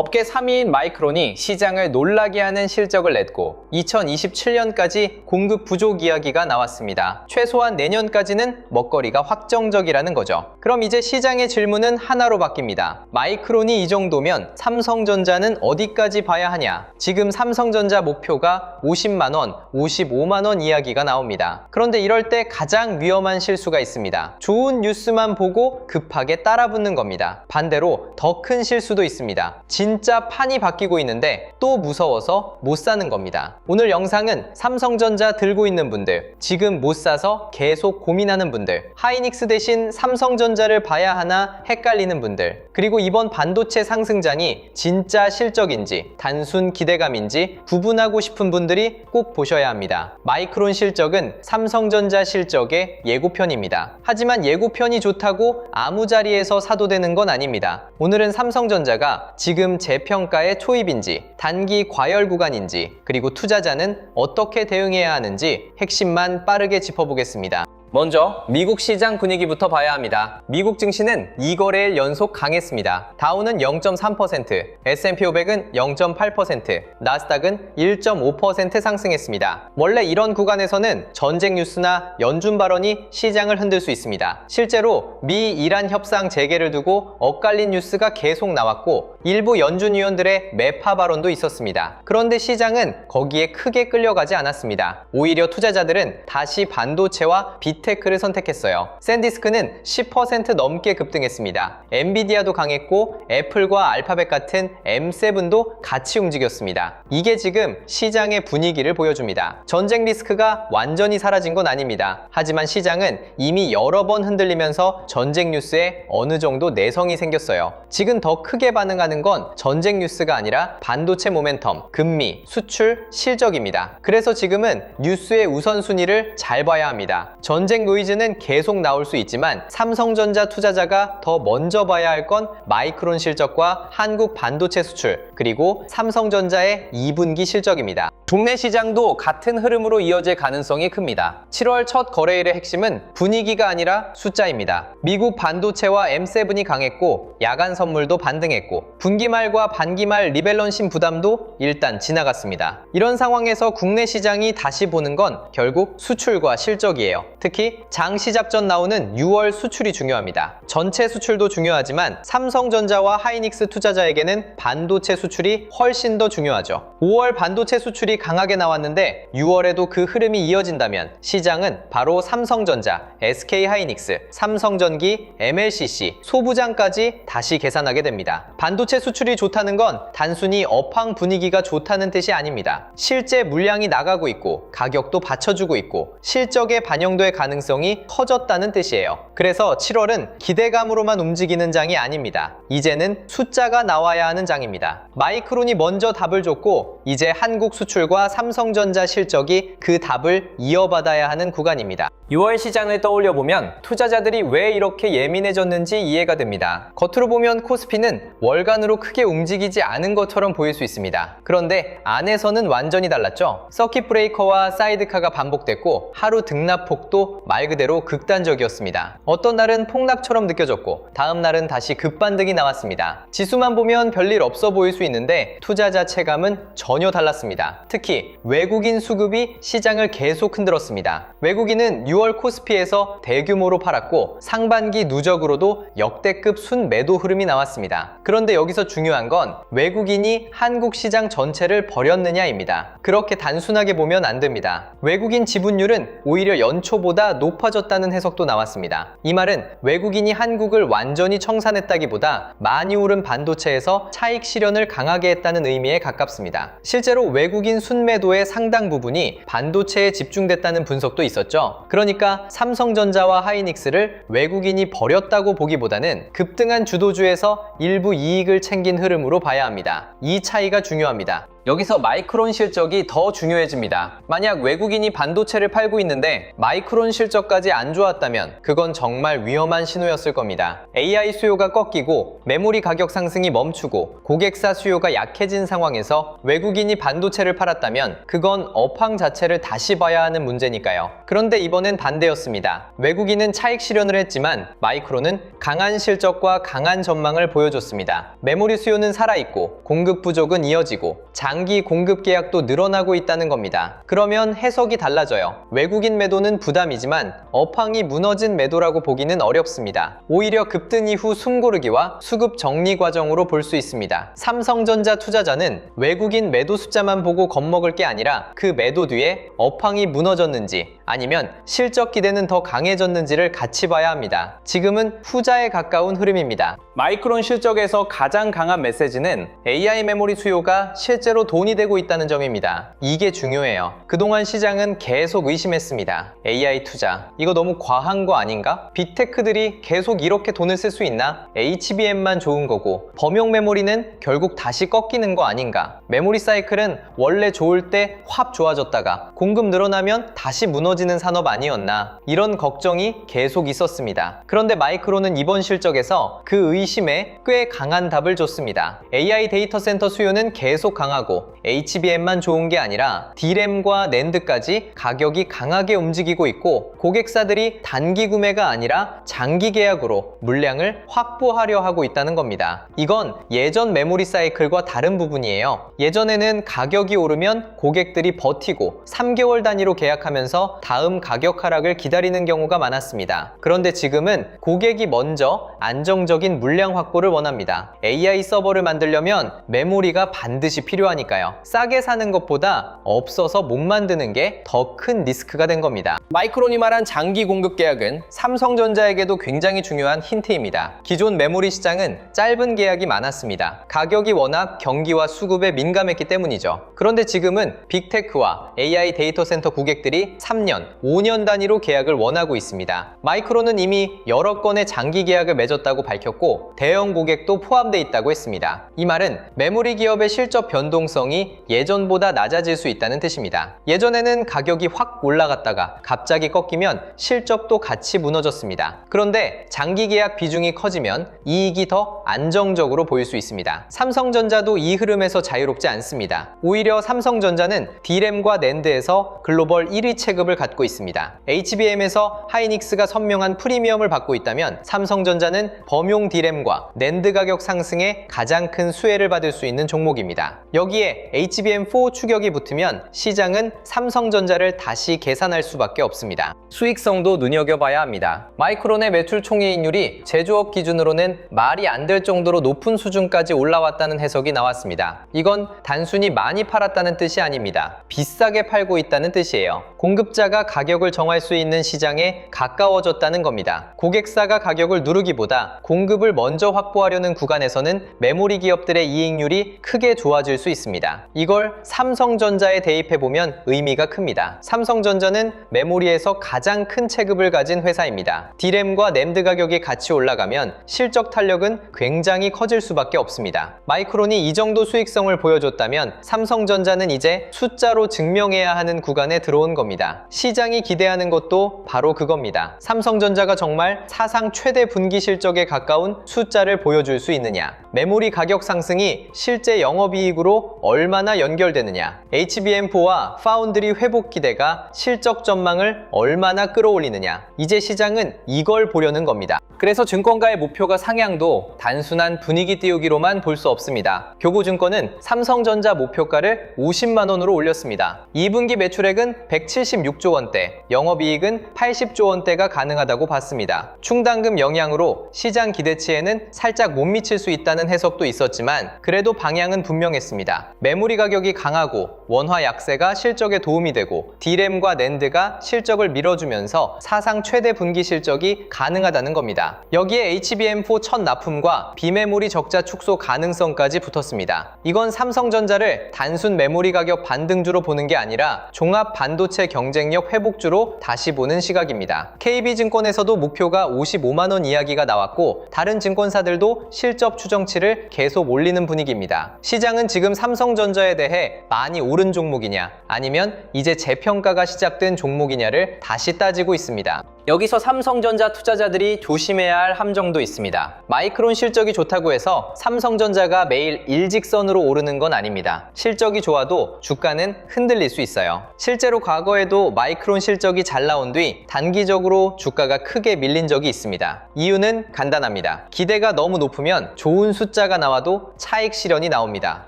업계 3위인 마이크론이 시장을 놀라게 하는 실적을 냈고 2027년까지 공급 부족 이야기가 나왔습니다. 최소한 내년까지는 먹거리가 확정적이라는 거죠. 그럼 이제 시장의 질문은 하나로 바뀝니다. 마이크론이 이 정도면 삼성전자는 어디까지 봐야 하냐? 지금 삼성전자 목표가 50만원, 55만원 이야기가 나옵니다. 그런데 이럴 때 가장 위험한 실수가 있습니다. 좋은 뉴스만 보고 급하게 따라붙는 겁니다. 반대로 더 큰 실수도 있습니다. 진짜 판이 바뀌고 있는데 또 무서워서 못 사는 겁니다. 오늘 영상은 삼성전자 들고 있는 분들, 지금 못 사서 계속 고민하는 분들, 하이닉스 대신 삼성전자를 봐야 하나 헷갈리는 분들, 그리고 이번 반도체 상승장이 진짜 실적인지 단순 기대감인지 구분하고 싶은 분들이 꼭 보셔야 합니다. 마이크론 실적은 삼성전자 실적의 예고편입니다. 하지만 예고편이 좋다고 아무 자리에서 사도 되는 건 아닙니다. 오늘은 삼성전자가 지금 재평가의 초입인지, 단기 과열 구간인지, 그리고 투자자는 어떻게 대응해야 하는지 핵심만 빠르게 짚어보겠습니다. 먼저 미국 시장 분위기부터 봐야 합니다. 미국 증시는 2거래일 연속 강했습니다. 다우는 0.3%, S&P 500은 0.8%, 나스닥은 1.5% 상승했습니다. 원래 이런 구간에서는 전쟁 뉴스나 연준 발언이 시장을 흔들 수 있습니다. 실제로 미 이란 협상 재개를 두고 엇갈린 뉴스가 계속 나왔고 일부 연준 위원들의 매파 발언도 있었습니다. 그런데 시장은 거기에 크게 끌려가지 않았습니다. 오히려 투자자들은 다시 반도체와 빅테크를 선택했어요. 샌디스크는 10% 넘게 급등했습니다. 엔비디아도 강했고 애플과 알파벳 같은 M7도 같이 움직였습니다. 이게 지금 시장의 분위기를 보여줍니다. 전쟁 리스크가 완전히 사라진 건 아닙니다. 하지만 시장은 이미 여러 번 흔들리면서 전쟁 뉴스에 어느 정도 내성이 생겼어요. 지금 더 크게 반응하는 건 전쟁 뉴스가 아니라 반도체 모멘텀, 금리, 수출, 실적입니다. 그래서 지금은 뉴스의 우선순위를 잘 봐야 합니다. 전쟁 노이즈는 계속 나올 수 있지만 삼성전자 투자자가 더 먼저 봐야 할 건 마이크론 실적과 한국 반도체 수출, 그리고 삼성전자의 2분기 실적입니다. 국내 시장도 같은 흐름으로 이어질 가능성이 큽니다. 7월 첫 거래일의 핵심은 분위기가 아니라 숫자입니다. 미국 반도체와 M7이 강했고 야간 선물도 반등했고 분기 말과 반기 말 리밸런싱 부담도 일단 지나갔습니다. 이런 상황에서 국내 시장이 다시 보는 건 결국 수출과 실적이에요. 특히 장시잡전 나오는 6월 수출이 중요합니다. 전체 수출도 중요하지만 삼성전자와 하이닉스 투자자에게는 반도체 수출이 훨씬 더 중요하죠. 5월 반도체 수출이 강하게 나왔는데 6월에도 그 흐름이 이어진다면 시장은 바로 삼성전자, SK하이닉스, 삼성전기, MLCC, 소부장까지 다시 계산하게 됩니다. 반도체 수출이 좋다는 건 단순히 업황 분위기가 좋다는 뜻이 아닙니다. 실제 물량이 나가고 있고 가격도 받쳐주고 있고 실적에 반영될 가능성이 커졌다는 뜻이에요. 그래서 7월은 기대감으로만 움직이는 장이 아닙니다. 이제는 숫자가 나와야 하는 장입니다. 마이크론이 먼저 답을 줬고 이제 한국 수출과 삼성전자 실적이 그 답을 이어받아야 하는 구간입니다. 6월 시장을 떠올려보면 투자자들이 왜 이렇게 예민해졌는지 이해가 됩니다. 겉으로 보면 코스피는 월간으로 크게 움직이지 않은 것처럼 보일 수 있습니다. 그런데 안에서는 완전히 달랐죠. 서킷 브레이커와 사이드카가 반복됐고 하루 등락폭도 말 그대로 극단적이었습니다. 어떤 날은 폭락처럼 느껴졌고 다음 날은 다시 급반등이 나왔습니다. 지수만 보면 별일 없어 보일 수 있는데 투자자 체감은 전혀 달랐습니다. 특히 외국인 수급이 시장을 계속 흔들었습니다. 외국인은 6월 코스피에서 대규모로 팔았고 상반기 누적으로도 역대급 순매도 흐름이 나왔습니다. 그런데 여기서 중요한 건 외국인이 한국 시장 전체를 버렸느냐입니다. 그렇게 단순하게 보면 안 됩니다. 외국인 지분율은 오히려 연초보다 높아졌다는 해석도 나왔습니다. 이 말은 외국인이 한국을 완전히 청산했다기보다 많이 오른 반도체에서 차익 실현을 강하게 했다는 의미에 가깝습니다. 실제로 외국인 순매도의 상당 부분이 반도체에 집중됐다는 분석도 있었죠. 그러니까 삼성전자와 하이닉스를 외국인이 버렸다고 보기보다는 급등한 주도주에서 일부 이익을 챙긴 흐름으로 봐야 합니다. 이 차이가 중요합니다. 여기서 마이크론 실적이 더 중요해집니다. 만약 외국인이 반도체를 팔고 있는데 마이크론 실적까지 안 좋았다면 그건 정말 위험한 신호였을 겁니다. AI 수요가 꺾이고 메모리 가격 상승이 멈추고 고객사 수요가 약해진 상황에서 외국인이 반도체를 팔았다면 그건 업황 자체를 다시 봐야 하는 문제니까요. 그런데 이번엔 반대였습니다. 외국인은 차익 실현을 했지만 마이크론은 강한 실적과 강한 전망을 보여줬습니다. 메모리 수요는 살아있고 공급 부족은 이어지고 장기 공급 계약도 늘어나고 있다는 겁니다. 그러면 해석이 달라져요. 외국인 매도는 부담이지만 업황이 무너진 매도라고 보기는 어렵습니다. 오히려 급등 이후 숨고르기와 수급 정리 과정으로 볼 수 있습니다. 삼성전자 투자자는 외국인 매도 숫자만 보고 겁먹을 게 아니라 그 매도 뒤에 업황이 무너졌는지 아니면 실적 기대는 더 강해졌는지를 같이 봐야 합니다. 지금은 후자에 가까운 흐름입니다. 마이크론 실적에서 가장 강한 메시지는 AI 메모리 수요가 실제로 돈이 되고 있다는 점입니다. 이게 중요해요. 그동안 시장은 계속 의심했습니다. AI 투자, 이거 너무 과한 거 아닌가? 빅테크들이 계속 이렇게 돈을 쓸 수 있나? HBM만 좋은 거고 범용 메모리는 결국 다시 꺾이는 거 아닌가? 메모리 사이클은 원래 좋을 때 확 좋아졌다가 공급 늘어나면 다시 무너지는 산업 아니었나? 이런 걱정이 계속 있었습니다. 그런데 마이크론은 이번 실적에서 그 의심에 꽤 강한 답을 줬습니다. AI 데이터 센터 수요는 계속 강하고 HBM만 좋은 게 아니라 D램과 낸드까지 가격이 강하게 움직이고 있고 고객사들이 단기 구매가 아니라 장기 계약으로 물량을 확보하려 하고 있다는 겁니다. 이건 예전 메모리 사이클과 다른 부분이에요. 예전에는 가격이 오르면 고객들이 버티고 3개월 단위로 계약하면서 다음 가격 하락을 기다리는 경우가 많았습니다. 그런데 지금은 고객이 먼저 안정적인 물량 확보를 원합니다. AI 서버를 만들려면 메모리가 반드시 필요하니까요. 싸게 사는 것보다 없어서 못 만드는 게 더 큰 리스크가 된 겁니다. 마이크론이 말한 장기 공급 계약은 삼성전자에게도 굉장히 중요한 힌트입니다. 기존 메모리 시장은 짧은 계약이 많았습니다. 가격이 워낙 경기와 수급에 민감했기 때문이죠. 그런데 지금은 빅테크와 AI 데이터 센터 고객들이 3년, 5년 단위로 계약을 원하고 있습니다. 마이크론은 이미 여러 건의 장기 계약을 맺었다고 밝혔고 대형 고객도 포함되어 있다고 했습니다. 이 말은 메모리 기업의 실적 변동성이 예전보다 낮아질 수 있다는 뜻입니다. 예전에는 가격이 확 올라갔다가 갑자기 꺾이면 실적도 같이 무너졌습니다. 그런데 장기 계약 비중이 커지면 이익이 더 안정적으로 보일 수 있습니다. 삼성전자도 이 흐름에서 자유롭지 않습니다. 오히려 삼성전자는 D램과 낸드에서 글로벌 1위 체급을 갖고 있습니다. HBM에서 하이닉스가 선명한 프리미엄을 받고 있다면 삼성전자는 범용 D램과 낸드 가격 상승에 가장 큰 수혜를 받을 수 있는 종목입니다. 여기에 HBM4 추격이 붙으면 시장은 삼성전자를 다시 계산할 수밖에 없습니다. 수익성도 눈여겨봐야 합니다. 마이크론의 매출 총이익률이 제조업 기준으로는 말이 안 될 정도로 높은 수준까지 올라왔다는 해석이 나왔습니다. 이건 단순히 많이 팔았다는 뜻이 아닙니다. 비싸게 팔고 있다는 뜻이에요. 공급자가 가격을 정할 수 있는 시장에 가까워졌다는 겁니다. 고객사가 가격을 누르기보다 공급을 먼저 확보하려는 구간에서는 메모리 기업들의 이익률이 크게 좋아질 수 있습니다. 이걸 삼성전자에 대입해보면 의미가 큽니다. 삼성전자는 메모리에서 가장 큰 체급을 가진 회사입니다. D램과 낸드 가격이 같이 올라가면 실적 탄력은 굉장히 커질 수밖에 없습니다. 마이크론이 이 정도 수익성을 보여줬다면 삼성전자는 이제 숫자로 증명해야 하는 구간에 들어온 겁니다. 시장이 기대하는 것도 바로 그겁니다. 삼성전자가 정말 사상 최대 분기 실적에 가까운 숫자를 보여줄 수 있느냐, 메모리 가격 상승이 실제 영업이익으로 얼마나 연결되느냐, HBM4와 파운드리 회복 기대가 실적 전망을 얼마나 끌어올리느냐, 이제 시장은 이걸 보려는 겁니다. 그래서 증권가의 목표가 상향도 단순한 분위기 띄우기로만 볼 수 없습니다. 교보증권은 삼성전자 목표가를 50만 원으로 올렸습니다. 2분기 매출액은 176조 원대, 영업이익은 80조 원대가 가능하다고 봤습니다. 충당금 영향으로 시장 기대치에는 살짝 못 미칠 수 있다는 해석도 있었지만 그래도 방향은 분명했습니다. 메모리 가격이 강하고 원화 약세가 실적에 도움이 되고 D램과 낸드가 실적을 밀어주면서 사상 최대 분기 실적이 가능하다는 겁니다. 여기에 HBM4 첫 납품과 비메모리 적자 축소 가능성까지 붙었습니다. 이건 삼성전자를 단순 메모리 가격 반등주로 보는 게 아니라 종합 반도체 경쟁력 회복주로 다시 보는 시각입니다. KB증권에서도 목표가 55만 원 이야기가 나왔고 다른 증권사들도 실적 추정치를 계속 올리는 분위기입니다. 시장은 지금 삼성 삼성전자에 대해 많이 오른 종목이냐 아니면 이제 재평가가 시작된 종목이냐를 다시 따지고 있습니다. 여기서 삼성전자 투자자들이 조심해야 할 함정도 있습니다. 마이크론 실적이 좋다고 해서 삼성전자가 매일 일직선으로 오르는 건 아닙니다. 실적이 좋아도 주가는 흔들릴 수 있어요. 실제로 과거에도 마이크론 실적이 잘 나온 뒤 단기적으로 주가가 크게 밀린 적이 있습니다. 이유는 간단합니다. 기대가 너무 높으면 좋은 숫자가 나와도 차익 실현이 나옵니다.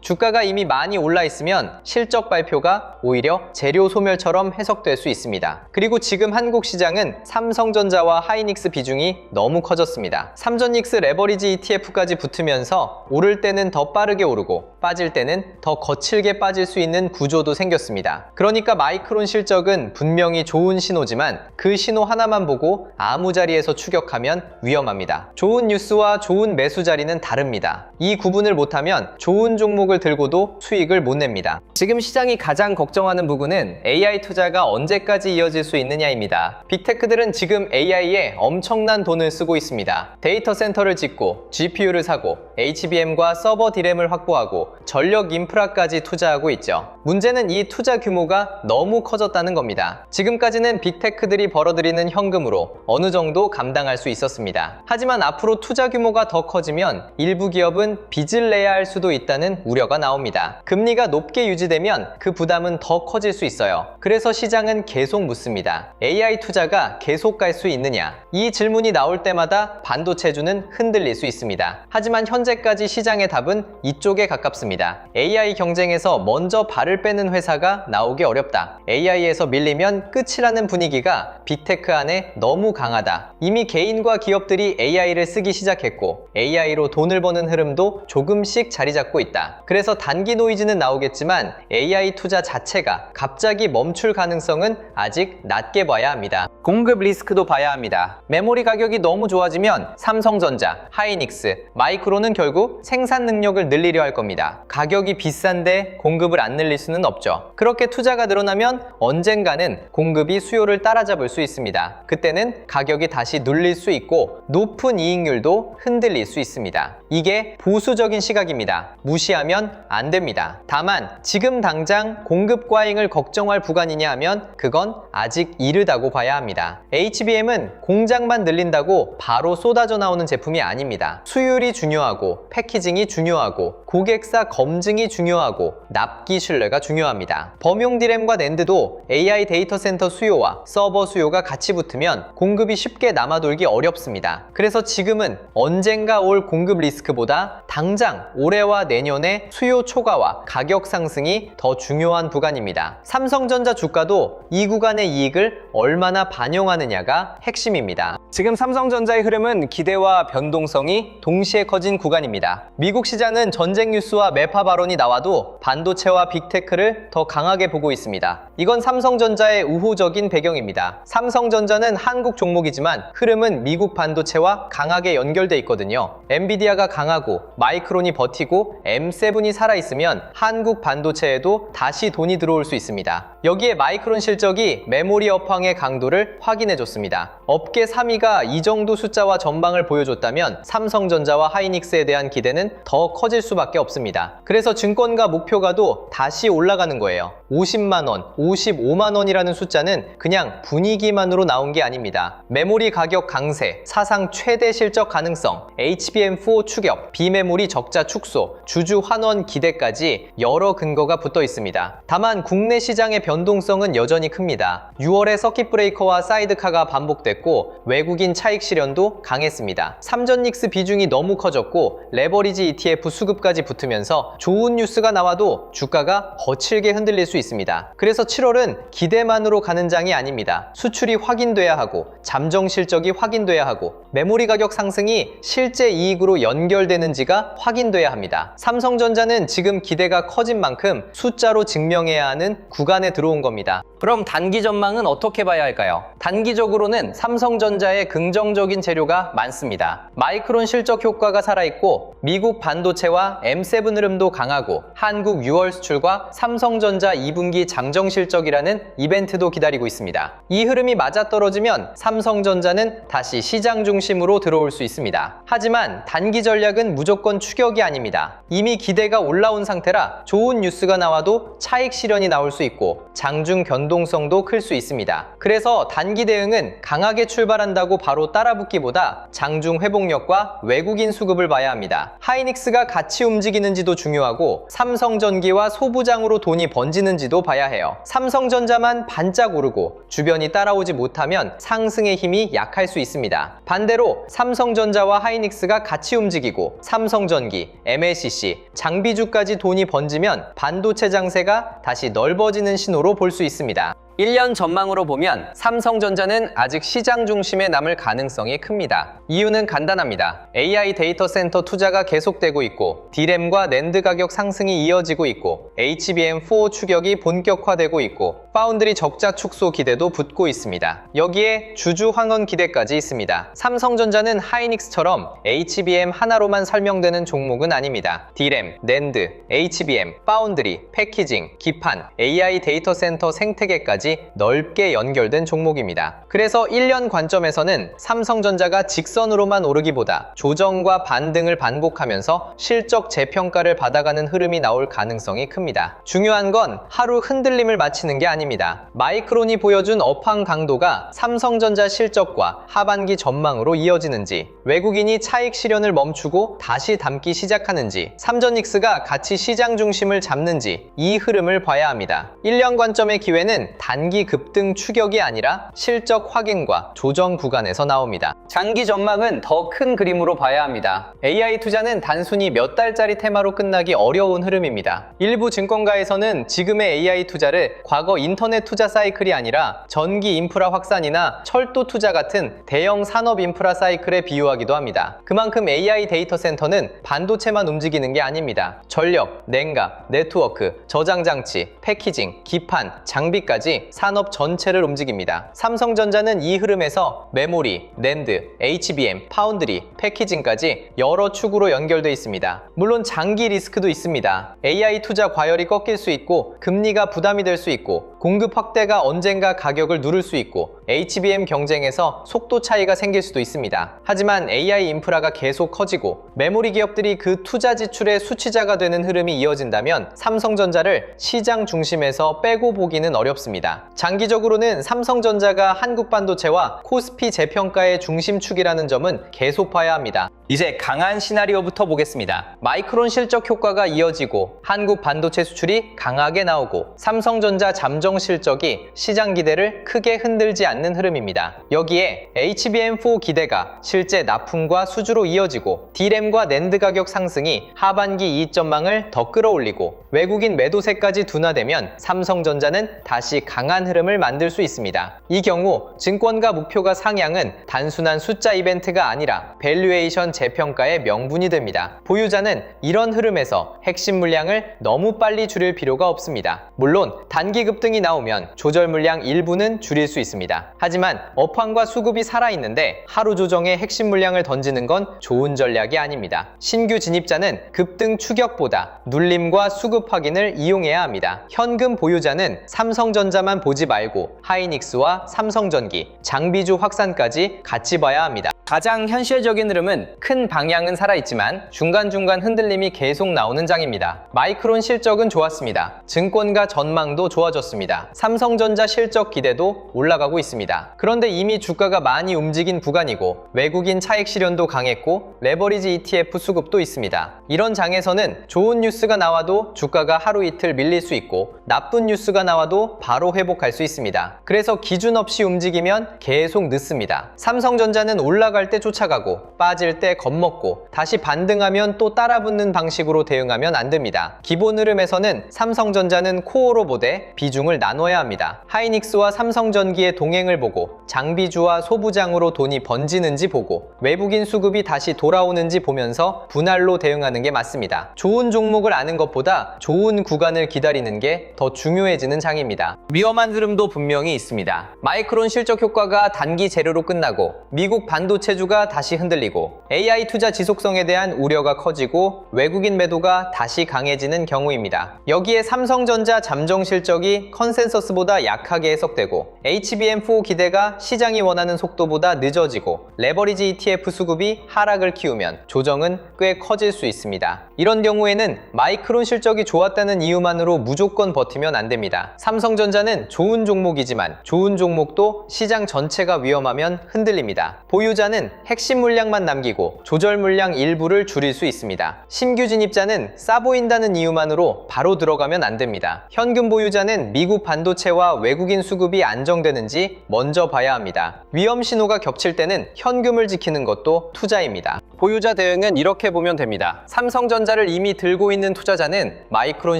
주가가 이미 많이 올라 있으면 실적 발표가 오히려 재료 소멸처럼 해석될 수 있습니다. 그리고 지금 한국 시장은 삼성전자와 하이닉스 비중이 너무 커졌습니다. 삼전닉스 레버리지 ETF까지 붙으면서 오를 때는 더 빠르게 오르고 빠질 때는 더 거칠게 빠질 수 있는 구조도 생겼습니다. 그러니까 마이크론 실적은 분명히 좋은 신호지만 그 신호 하나만 보고 아무 자리에서 추격하면 위험합니다. 좋은 뉴스와 좋은 매수 자리는 다릅니다. 이 구분을 못하면 좋은 종목을 들고도 수익을 못 냅니다. 지금 시장이 가장 걱정하는 부분은 AI 투자가 언제까지 이어질 수 있느냐입니다. 빅테크들은 지금 AI에 엄청난 돈을 쓰고 있습니다. 데이터 센터를 짓고 GPU를 사고 HBM과 서버 D램을 확보하고 전력 인프라까지 투자하고 있죠. 문제는 이 투자 규모가 너무 커졌다는 겁니다. 지금까지는 빅테크들이 벌어들이는 현금으로 어느 정도 감당할 수 있었습니다. 하지만 앞으로 투자 규모가 더 커지면 일부 기업은 빚을 내야 할 수도 있다는 우려가 나옵니다. 금리가 높게 유지되면 그 부담은 더 커질 수 있어요. 그래서 시장은 계속 묻습니다. AI 투자가 계속 갈 수 있느냐? 이 질문이 나올 때마다 반도체주는 흔들릴 수 있습니다. 하지만 현재까지 시장의 답은 이쪽에 가깝습니다. AI 경쟁에서 먼저 발을 빼는 회사가 나오기 어렵다. AI에서 밀리면 끝이라는 분위기가 빅테크 안에 너무 강하다. 이미 개인과 기업들이 AI를 쓰기 시작했고 AI로 돈을 버는 흐름도 조금씩 자리 잡고 있다. 그래서 단기 노이즈는 나오겠지만 AI 투자 자체가 갑자기 멈출 가능성은 아직 낮게 봐야 합니다. 공급 리스크도 봐야 합니다. 메모리 가격이 너무 좋아지면 삼성전자, 하이닉스, 마이크론은 결국 생산 능력을 늘리려 할 겁니다. 가격이 비싼데 공급을 안 늘릴 수는 없죠. 그렇게 투자가 늘어나면 언젠가는 공급이 수요를 따라잡을 수 있습니다. 그때는 가격이 다시 눌릴 수 있고 높은 이익률도 흔들릴 수 있습니다. 이게 보수적인 시각입니다. 무시하면 안 됩니다. 다만 지금 당장 공급 과잉을 걱정할 구간이냐 하면 그건 아직 이르다고 봐야 합니다. HBM은 공장만 늘린다고 바로 쏟아져 나오는 제품이 아닙니다. 수율이 중요하고 패키징이 중요하고 고객사 검증이 중요하고 납기 신뢰가 중요합니다. 범용 D램과 낸드도 AI 데이터 센터 수요와 서버 수요가 같이 붙으면 공급이 쉽게 남아돌기 어렵습니다. 그래서 지금은 언젠가 올 공급 리스크보다 당장 올해와 내년의 수요 초과와 가격 상승이 더 중요한 구간입니다. 삼성전자 주가도 이 구간의 이익을 얼마나 반영하느냐가 핵심입니다. 지금 삼성전자의 흐름은 기대와 변동성이 동시에 커진 구간입니다. 미국 시장은 전쟁 뉴스와 매파 발언이 나와도 반도체와 빅테크를 더 강하게 보고 있습니다. 이건 삼성전자의 우호적인 배경입니다. 삼성전자는 한국 종목이지만 흐름은 미국 반도체와 강하게 연결돼 있거든요. 엔비디아가 강하고 마이크론이 버티고 M7이 살아있으면 한국 반도체에도 다시 돈이 들어올 수 있습니다. 여기에 마이크론 실적이 메모리 업황의 강도를 확인해줬습니다. 업계 3위가 이 정도 숫자와 전망을 보여줬다면 삼성전자와 하이닉스에 대한 기대는 더 커질 수밖에 없습니다. 그래서 증권가 목표가도 다시 올라가는 거예요. 50만원, 55만원이라는 숫자는 그냥 분위기만으로 나온 게 아닙니다. 메모리 가격 강세, 사상 최대 실적 가능성, HBM4 추격, 비메모리 적자 축소, 주주 환원 기대까지 여러 근거가 붙어 있습니다. 다만 국내 시장의 변동성은 여전히 큽니다. 6월에 서킷 브레이커와 사이드카가 반복됐고 외국인 차익 실현도 강했습니다. 삼전닉스 비중이 너무 커졌고 레버리지 ETF 수급까지 붙으면서 좋은 뉴스가 나와도 주가가 거칠게 흔들릴 수 있습니다. 그래서 7월은 기대만으로 가는 장이 아닙니다. 수출이 확인돼야 하고 잠정 실적이 확인돼야 하고 메모리 가격 상승이 실제 이익으로 연결되는지가 확인돼야 합니다. 삼성전자는 지금 기대가 커진 만큼 숫자로 증명해야 하는 구간에 들어온 겁니다. 그럼 단기 전망은 어떻게 봐야 할까요? 단기적으로는 삼성전자의 긍정적인 재료가 많습니다. 마이크론 실적 효과가 살아있고 미국 반도체와 M7 흐름도 강하고 한국 6월 수출과 삼성전자 2분기 잠정 실적 실적이라는 이벤트도 기다리고 있습니다. 이 흐름이 맞아떨어지면 삼성전자는 다시 시장 중심으로 들어올 수 있습니다. 하지만 단기 전략은 무조건 추격이 아닙니다. 이미 기대가 올라온 상태라 좋은 뉴스가 나와도 차익 실현이 나올 수 있고 장중 변동성도 클 수 있습니다. 그래서 단기 대응은 강하게 출발한다고 바로 따라붙기보다 장중 회복력과 외국인 수급을 봐야 합니다. 하이닉스가 같이 움직이는지도 중요하고 삼성전기와 소부장으로 돈이 번지는지도 봐야 해요. 삼성전자만 반짝 오르고 주변이 따라오지 못하면 상승의 힘이 약할 수 있습니다. 반대로 삼성전자와 하이닉스가 같이 움직이고 삼성전기, MLCC, 장비주까지 돈이 번지면 반도체 장세가 다시 넓어지는 신호로 볼 수 있습니다. 1년 전망으로 보면 삼성전자는 아직 시장 중심에 남을 가능성이 큽니다. 이유는 간단합니다. AI 데이터 센터 투자가 계속되고 있고 D램과 낸드 가격 상승이 이어지고 있고 HBM4 추격이 본격화되고 있고 파운드리 적자 축소 기대도 붙고 있습니다. 여기에 주주 환원 기대까지 있습니다. 삼성전자는 하이닉스처럼 HBM 하나로만 설명되는 종목은 아닙니다. D램, 낸드, HBM, 파운드리, 패키징, 기판, AI 데이터 센터 생태계까지 넓게 연결된 종목입니다. 그래서 1년 관점에서는 삼성전자가 직선으로만 오르기보다 조정과 반등을 반복하면서 실적 재평가를 받아가는 흐름이 나올 가능성이 큽니다. 중요한 건 하루 흔들림을 맞추는 게 아닙니다. 마이크론이 보여준 업황 강도가 삼성전자 실적과 하반기 전망으로 이어지는지, 외국인이 차익 실현을 멈추고 다시 담기 시작하는지, 삼전익스가 같이 시장 중심을 잡는지 이 흐름을 봐야 합니다. 1년 관점의 기회는 단기 급등 추격이 아니라 실적 확인과 조정 구간에서 나옵니다. 장기 전망은 더 큰 그림으로 봐야 합니다. AI 투자는 단순히 몇 달짜리 테마로 끝나기 어려운 흐름입니다. 일부 증권가에서는 지금의 AI 투자를 과거 인터넷 투자 사이클이 아니라 전기 인프라 확산이나 철도 투자 같은 대형 산업 인프라 사이클에 비유하기도 합니다. 그만큼 AI 데이터 센터는 반도체만 움직이는 게 아닙니다. 전력, 냉각, 네트워크, 저장장치, 패키징, 기판, 장비까지 산업 전체를 움직입니다. 삼성전자는 이 흐름에서 메모리, 낸드, HBM, 파운드리, 패키징까지 여러 축으로 연결되어 있습니다. 물론 장기 리스크도 있습니다. AI 투자 과열이 꺾일 수 있고 금리가 부담이 될 수 있고 공급 확대가 언젠가 가격을 누를 수 있고 HBM 경쟁에서 속도 차이가 생길 수도 있습니다. 하지만 AI 인프라가 계속 커지고 메모리 기업들이 그 투자 지출의 수취자가 되는 흐름이 이어진다면 삼성전자를 시장 중심에서 빼고 보기는 어렵습니다. 장기적으로는 삼성전자가 한국 반도체와 코스피 재평가의 중심축이라는 점은 계속 봐야 합니다. 이제 강한 시나리오부터 보겠습니다. 마이크론 실적 효과가 이어지고 한국 반도체 수출이 강하게 나오고 삼성전자 잠정 실적이 시장 기대를 크게 흔들지 않는 흐름입니다. 여기에 HBM4 기대가 실제 납품과 수주로 이어지고 D램과 낸드 가격 상승이 하반기 이익 전망을 더 끌어올리고 외국인 매도세까지 둔화되면 삼성전자는 다시 강한 흐름을 만들 수 있습니다. 이 경우 증권가 목표가 상향은 단순한 숫자 이벤트가 아니라 밸류에이션 재평가의 명분이 됩니다. 보유자는 이런 흐름에서 핵심 물량을 너무 빨리 줄일 필요가 없습니다. 물론 단기 급등이 나오면 조절 물량 일부는 줄일 수 있습니다. 하지만 업황과 수급이 살아있는데 하루 조정에 핵심 물량을 던지는 건 좋은 전략이 아닙니다. 신규 진입자는 급등 추격보다 눌림과 수급 확인을 이용해야 합니다. 현금 보유자는 삼성전자만 보지 말고 하이닉스와 삼성전기, 장비주 확산까지 같이 봐야 합니다. 가장 현실적인 흐름은 큰 방향은 살아있지만 중간중간 흔들림이 계속 나오는 장입니다. 마이크론 실적은 좋았습니다. 증권가 전망도 좋아졌습니다. 삼성전자 실적 기대도 올라가고 있습니다. 그런데 이미 주가가 많이 움직인 구간이고 외국인 차익 실현도 강했고 레버리지 ETF 수급도 있습니다. 이런 장에서는 좋은 뉴스가 나와도 주가가 하루 이틀 밀릴 수 있고 나쁜 뉴스가 나와도 바로 회복할 수 있습니다. 그래서 기준 없이 움직이면 계속 늦습니다. 삼성전자는 올라갈 때 쫓아가고 빠질 때 겁먹고 다시 반등하면 또 따라붙는 방식으로 대응하면 안 됩니다. 기본 흐름에서는 삼성전자는 코어로 보되 비중을 나눠야 합니다. 하이닉스와 삼성전기의 동행을 보고 장비주와 소부장으로 돈이 번지는지 보고 외국인 수급이 다시 돌아오는지 보면서 분할로 대응하는 게 맞습니다. 좋은 종목을 아는 것보다 좋은 구간을 기다리는 게 더 중요해지는 장입니다. 위험한 흐름도 분명히 있습니다. 마이크론 실적 효과가 단기 재료로 끝나고 미국 반도체주가 다시 흔들리고 AI 투자 지속성에 대한 우려가 커지고 외국인 매도가 다시 강해지는 경우입니다. 여기에 삼성전자 잠정 실적이 컨센서스보다 약하게 해석되고 HBM4 기대가 시장이 원하는 속도보다 늦어지고 레버리지 ETF 수급이 하락을 키우면 조정은 꽤 커질 수 있습니다. 이런 경우에는 마이크론 실적이 좋았다는 이유만으로 무조건 버티면 안 됩니다. 삼성전자는 좋은 종목이지만 좋은 종목도 시장 전체가 위험하면 흔들립니다. 보유자는 핵심 물량만 남기고 조절 물량 일부를 줄일 수 있습니다. 신규 진입자는 싸 보인다는 이유만으로 바로 들어가면 안 됩니다. 현금 보유자는 미국 반도체와 외국인 수급이 안정되는지 먼저 봐야 합니다. 위험 신호가 겹칠 때는 현금을 지키는 것도 투자입니다. 보유자 대응은 이렇게 보면 됩니다. 삼성전자를 이미 들고 있는 투자자는 마이크론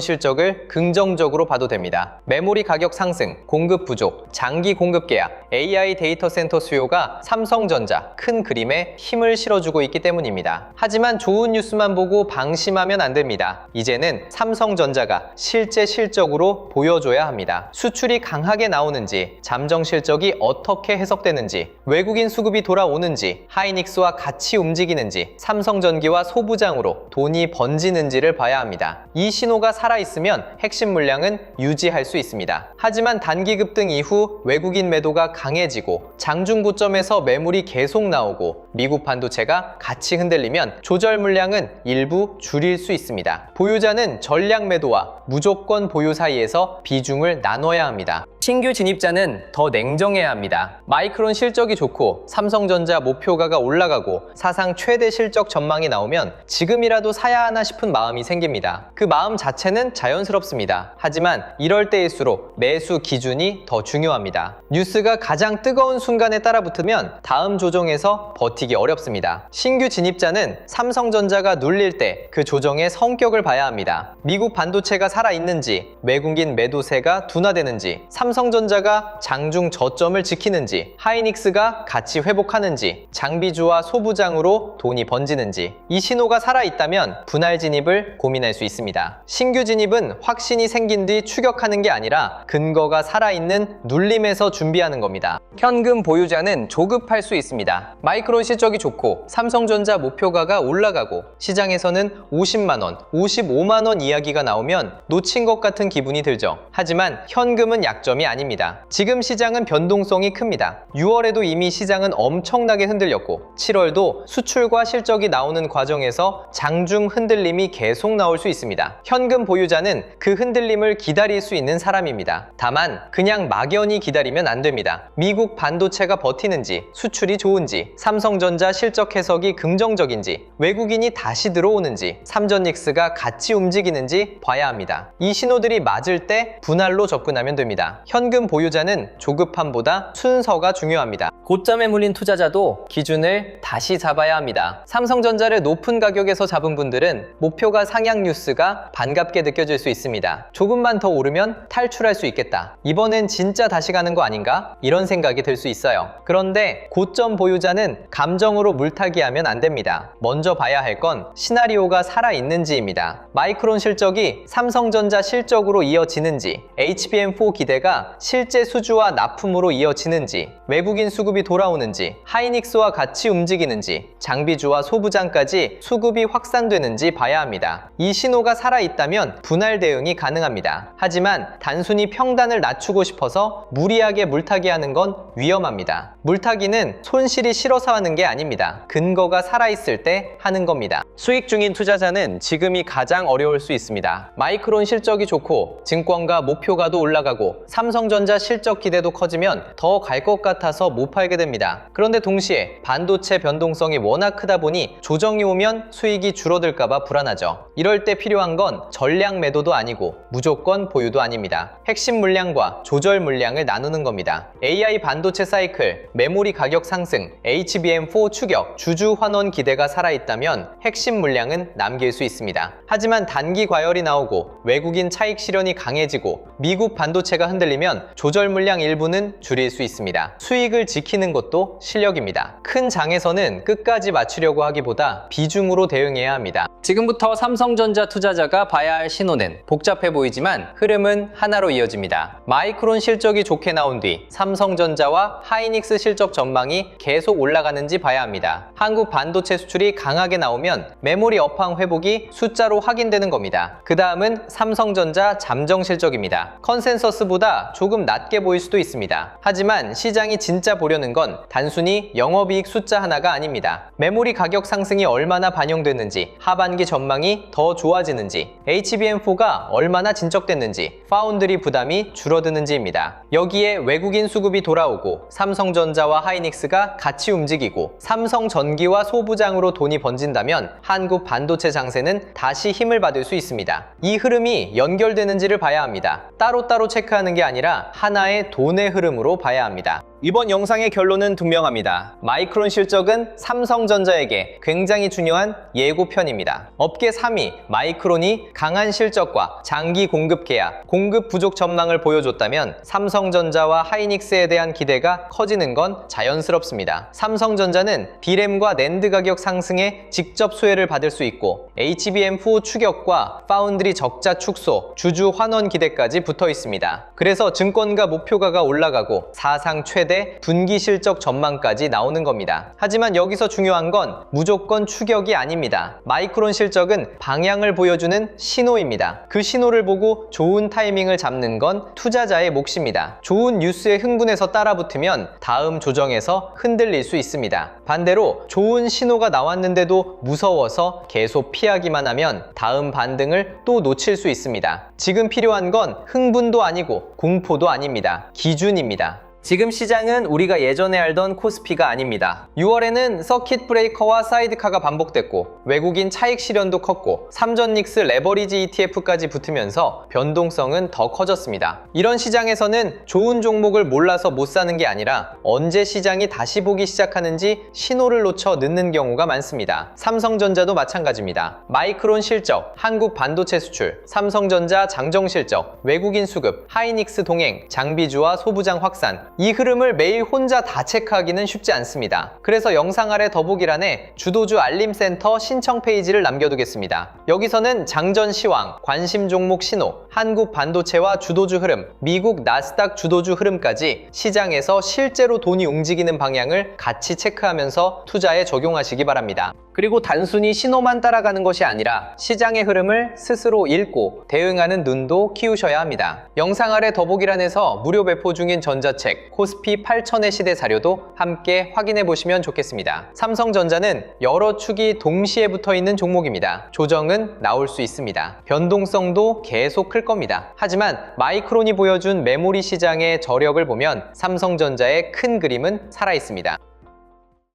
실적을 긍정적으로 봐도 됩니다. 메모리 가격 상승, 공급 부족, 장기 공급 계약, AI 데이터 센터 수요가 삼성전자 큰 그림에 힘을 실어주고 있기 때문입니다. 하지만 좋은 뉴스만 보고 방심하면 안 됩니다. 이제는 삼성전자가 실제 실적으로 보여줘야 합니다. 수출이 강하게 나오는지, 잠정 실적이 어떻게 해석되는지, 외국인 수급이 돌아오는지, 하이닉스와 같이 움직이는지, 삼성전기와 소부장으로 돈이 번지는지를 봐야 합니다. 이 신호가 살아있으면 핵심 물량은 유지할 수 있습니다. 하지만 단기 급등 이후 외국인 매도가 강해지고 장중 고점에서 매물이 계속 나오고 미국 반도체가 같이 흔들리면 조절 물량은 일부 줄일 수 있습니다. 보유자는 전량 매도와 무조건 보유 사이에서 비중을 나눠야 합니다. 신규 진입자는 더 냉정해야 합니다. 마이크론 실적이 좋고 삼성전자 목표가가 올라가고 사상 최대 실적 전망이 나오면 지금이라도 사야 하나 싶은 마음이 생깁니다. 그 마음 자체는 자연스럽습니다. 하지만 이럴 때일수록 매수 기준이 더 중요합니다. 뉴스가 가장 뜨거운 순간에 따라붙으면 다음 조정에서 버티기 어렵습니다. 신규 진입자는 삼성전자가 눌릴 때 그 조정의 성격을 봐야 합니다. 미국 반도체가 살아있는지, 외국인 매도세가 둔화되는지, 삼성전자가 장중 저점을 지키는지, 하이닉스가 같이 회복하는지, 장비주와 소부장으로 돈이 번지는지, 이 신호가 살아있다면 분할 진입을 고민할 수 있습니다. 신규 진입은 확신이 생긴 뒤 추격하는 게 아니라 근거가 살아있는 눌림에서 준비하는 겁니다. 현금 보유자는 조급할 수 있습니다. 마이크론 실적이 좋고 삼성전자 목표가가 올라가고 시장에서는 50만원, 55만원 이야기가 나오면 놓친 것 같은 기분이 들죠. 하지만 현금은 약점이 아닙니다. 지금 시장은 변동성이 큽니다. 6월에도 이미 시장은 엄청나게 흔들렸고 7월도 수출과 실적이 나오는 과정에서 장중 흔들림이 계속 나올 수 있습니다. 현금 보유자는 그 흔들림을 기다릴 수 있는 사람입니다. 다만 그냥 막연히 기다리면 안 됩니다. 미국 반도체가 버티는지, 수출이 좋은지, 삼성전자 실적 해석이 긍정적인지, 외국인이 다시 들어오는지, 삼전닉스가 같이 움직이는지 봐야 합니다. 이 신호들이 맞을 때 분할로 접근하면 됩니다. 현금 보유자는 조급함보다 순서가 중요합니다. 고점에 물린 투자자도 기준을 다시 잡아야 합니다. 삼성전자를 높은 가격에서 잡은 분들은 목표가 상향 뉴스가 반갑게 느껴질 수 있습니다. 조금만 더 오르면 탈출할 수 있겠다. 이번엔 진짜 다시 가는 거 아닌가? 이런 생각이 들 수 있어요. 그런데 고점 보유자는 감정으로 물타기하면 안 됩니다. 먼저 봐야 할 건 시나리오가 살아있는지입니다. 마이크론 실적이 삼성전자 실적으로 이어지는지, HBM4 기대가 실제 수주와 납품으로 이어지는지, 외국인 수급이 돌아오는지, 하이닉스와 같이 움직이는지, 장비주와 소부장까지 수급이 확산되는지 봐야 합니다. 이 신호가 살아있다면 분할 대응이 가능합니다. 하지만 단순히 평단을 낮추고 싶어서 무리하게 물타기하는 건 위험합니다. 물타기는 손실이 싫어서 하는 게 아닙니다. 근거가 살아있을 때 하는 겁니다. 수익 중인 투자자는 지금이 가장 어려울 수 있습니다. 마이크론 실적이 좋고 증권가 목표가도 올라가고 삼성전자 실적 기대도 커지면 더 갈 것 같아서 못 팔게 됩니다. 그런데 동시에 반도체 변동성이 워낙 크다 보니 조정이 오면 수익이 줄어들까봐 불안하죠. 이럴 때 필요한 건 전량 매도도 아니고 무조건 보유도 아닙니다. 핵심 물량과 조절 물량을 나누는 겁니다. AI 반도체 사이클, 메모리 가격 상승, HBM4 추격, 주주 환원 기대가 살아있다면 핵심 물량은 남길 수 있습니다. 하지만 단기 과열이 나오고 외국인 차익 실현이 강해지고 미국 반도체가 흔들리면 흔들리면 조절 물량 일부는 줄일 수 있습니다. 수익을 지키는 것도 실력입니다. 큰 장에서는 끝까지 맞추려고 하기보다 비중으로 대응해야 합니다. 지금부터 삼성전자 투자자가 봐야 할 신호는 복잡해 보이지만 흐름은 하나로 이어집니다. 마이크론 실적이 좋게 나온 뒤 삼성전자와 하이닉스 실적 전망이 계속 올라가는지 봐야 합니다. 한국 반도체 수출이 강하게 나오면 메모리 업황 회복이 숫자로 확인되는 겁니다. 그 다음은 삼성전자 잠정 실적입니다. 컨센서스보다 조금 낮게 보일 수도 있습니다. 하지만 시장이 진짜 보려는 건 단순히 영업이익 숫자 하나가 아닙니다. 메모리 가격 상승이 얼마나 반영됐는지, 하반기 전망이 더 좋아지는지, HBM4가 얼마나 진척됐는지, 파운드리 부담이 줄어드는지입니다. 여기에 외국인 수급이 돌아오고 삼성전자와 하이닉스가 같이 움직이고 삼성전기와 소부장으로 돈이 번진다면 한국 반도체 장세는 다시 힘을 받을 수 있습니다. 이 흐름이 연결되는지를 봐야 합니다. 따로따로 체크하는 게 아니라 하나의 돈의 흐름으로 봐야 합니다. 이번 영상의 결론은 분명합니다. 마이크론 실적은 삼성전자에게 굉장히 중요한 예고편입니다. 업계 3위 마이크론이 강한 실적과 장기 공급 계약, 공급 부족 전망을 보여줬다면 삼성전자와 하이닉스에 대한 기대가 커지는 건 자연스럽습니다. 삼성전자는 D램과 낸드 가격 상승에 직접 수혜를 받을 수 있고 HBM4 추격과 파운드리 적자 축소, 주주 환원 기대까지 붙어 있습니다. 그래서 증권가 목표가가 올라가고 사상 최대 분기 실적 전망까지 나오는 겁니다. 하지만 여기서 중요한 건 무조건 추격이 아닙니다. 마이크론 실적은 방향을 보여주는 신호입니다. 그 신호를 보고 좋은 타이밍을 잡는 건 투자자의 몫입니다. 좋은 뉴스에 흥분해서 따라붙으면 다음 조정에서 흔들릴 수 있습니다. 반대로 좋은 신호가 나왔는데도 무서워서 계속 피하기만 하면 다음 반등을 또 놓칠 수 있습니다. 지금 필요한 건 흥분도 아니고 공포도 아닙니다. 기준입니다. 지금 시장은 우리가 예전에 알던 코스피가 아닙니다. 6월에는 서킷 브레이커와 사이드카가 반복됐고 외국인 차익 실현도 컸고 삼전닉스 레버리지 ETF까지 붙으면서 변동성은 더 커졌습니다. 이런 시장에서는 좋은 종목을 몰라서 못 사는 게 아니라 언제 시장이 다시 보기 시작하는지 신호를 놓쳐 늦는 경우가 많습니다. 삼성전자도 마찬가지입니다. 마이크론 실적, 한국 반도체 수출, 삼성전자 장정 실적, 외국인 수급, 하이닉스 동행, 장비주와 소부장 확산, 이 흐름을 매일 혼자 다 체크하기는 쉽지 않습니다. 그래서 영상 아래 더보기란에 주도주 알림센터 신청 페이지를 남겨두겠습니다. 여기서는 장전 시황, 관심 종목 신호, 한국 반도체와 주도주 흐름, 미국 나스닥 주도주 흐름까지 시장에서 실제로 돈이 움직이는 방향을 같이 체크하면서 투자에 적용하시기 바랍니다. 그리고 단순히 신호만 따라가는 것이 아니라 시장의 흐름을 스스로 읽고 대응하는 눈도 키우셔야 합니다. 영상 아래 더보기란에서 무료 배포 중인 전자책 코스피 8000의 시대 자료도 함께 확인해 보시면 좋겠습니다. 삼성전자는 여러 축이 동시에 붙어 있는 종목입니다. 조정은 나올 수 있습니다. 변동성도 계속 클 겁니다. 하지만 마이크론이 보여준 메모리 시장의 저력을 보면 삼성전자의 큰 그림은 살아 있습니다.